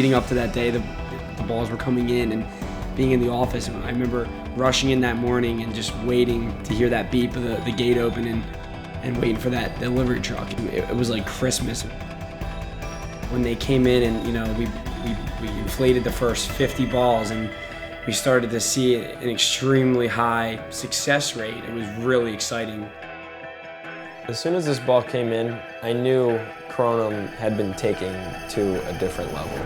leading up to that day, the balls were coming in, and being in the office, I remember rushing in that morning and just waiting to hear that beep of the gate open and waiting for that delivery truck. It was like Christmas. When they came in and, you know, we inflated the first 50 balls and we started to see an extremely high success rate. It was really exciting. As soon as this ball came in, I knew Kronum had been taken to a different level.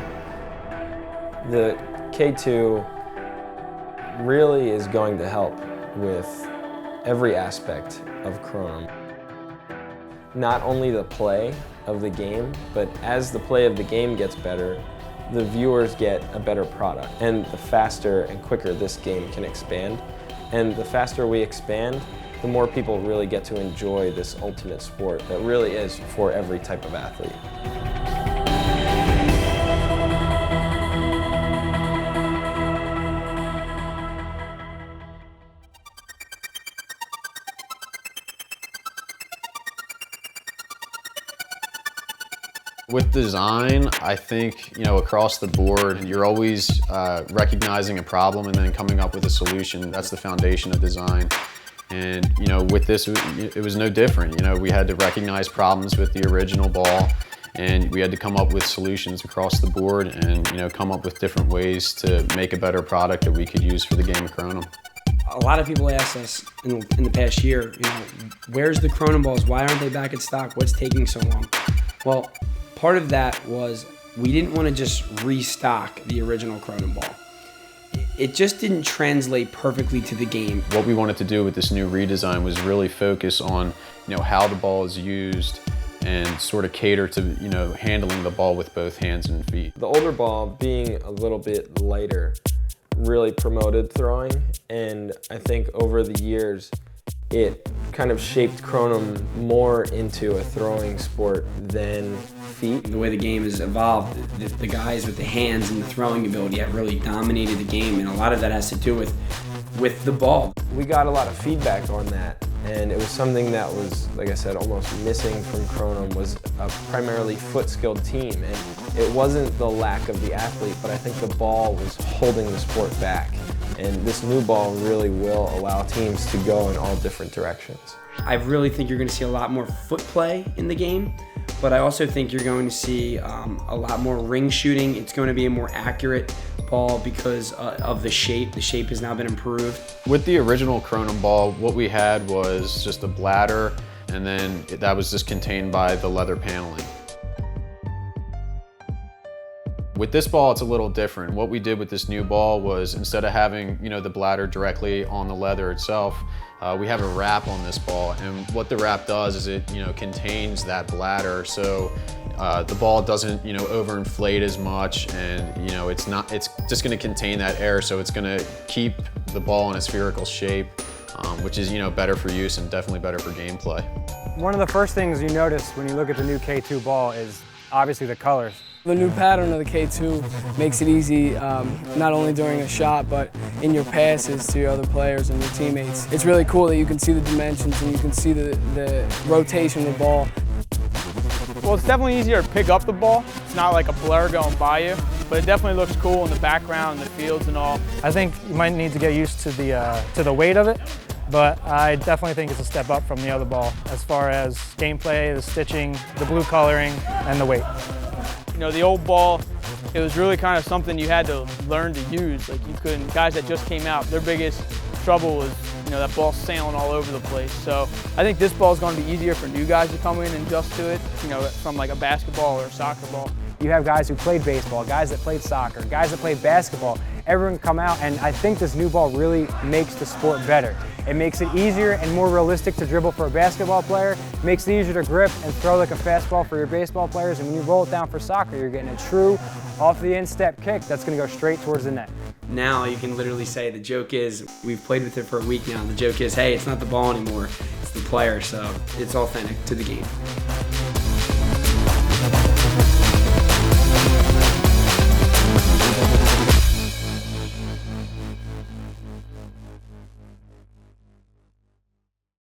The K2 really is going to help with every aspect of Kronum. Not only the play of the game, but as the play of the game gets better, the viewers get a better product. And the faster and quicker this game can expand. And the faster we expand, the more people really get to enjoy this ultimate sport that really is for every type of athlete. With design, I think, you know, across the board, you're always recognizing a problem and then coming up with a solution. That's the foundation of design. And, you know, with this, it was no different. You know, we had to recognize problems with the original ball, and we had to come up with solutions across the board and, you know, come up with different ways to make a better product that we could use for the game of Kronum. A lot of people ask us in the past year, you know, where's the Kronum balls? Why aren't they back in stock? What's taking so long? Well, part of that was we didn't want to just restock the original Kronum ball. It just didn't translate perfectly to the game. What we wanted to do with this new redesign was really focus on, you know, how the ball is used and sort of cater to, you know, handling the ball with both hands and feet. The older ball, being a little bit lighter, really promoted throwing, and I think over the years it kind of shaped Kronum more into a throwing sport than feet. The way the game has evolved, the guys with the hands and the throwing ability have really dominated the game, and a lot of that has to do with the ball. We got a lot of feedback on that, and it was something that was, like I said, almost missing from Kronum, was a primarily foot-skilled team. And it wasn't the lack of the athlete, but I think the ball was holding the sport back. And this new ball really will allow teams to go in all different directions. I really think you're going to see a lot more foot play in the game, but I also think you're going to see a lot more ring shooting. It's going to be a more accurate ball because of the shape. The shape has now been improved. With the original Kronum ball, what we had was just a bladder, and then that was just contained by the leather paneling. With this ball, it's a little different. What we did with this new ball was, instead of having, you know, the bladder directly on the leather itself, we have a wrap on this ball, and what the wrap does is it, you know, contains that bladder, so the ball doesn't, you know, overinflate as much, and, you know, it's just going to contain that air, so it's going to keep the ball in a spherical shape, which is, you know, better for use and definitely better for gameplay. One of the first things you notice when you look at the new K2 ball is obviously the colors. The new pattern of the K2 makes it easy, not only during a shot, but in your passes to your other players and your teammates. It's really cool that you can see the dimensions and you can see the rotation of the ball. Well, it's definitely easier to pick up the ball. It's not like a blur going by you, but it definitely looks cool in the background, in the fields and all. I think you might need to get used to the weight of it, but I definitely think it's a step up from the other ball as far as gameplay, the stitching, the blue coloring, and the weight. You know, the old ball, it was really kind of something you had to learn to use. Like, you couldn't, guys that just came out, their biggest trouble was, you know, that ball sailing all over the place. So I think this ball is going to be easier for new guys to come in and adjust to it, you know, from like a basketball or a soccer ball. You have guys who played baseball, guys that played soccer, guys that played basketball. Everyone come out, and I think this new ball really makes the sport better. It makes it easier and more realistic to dribble for a basketball player. It makes it easier to grip and throw like a fastball for your baseball players. And when you roll it down for soccer, you're getting a true off the instep kick that's going to go straight towards the net. Now you can literally say, the joke is, we've played with it for a week now, and the joke is, hey, it's not the ball anymore, it's the player, so it's authentic to the game.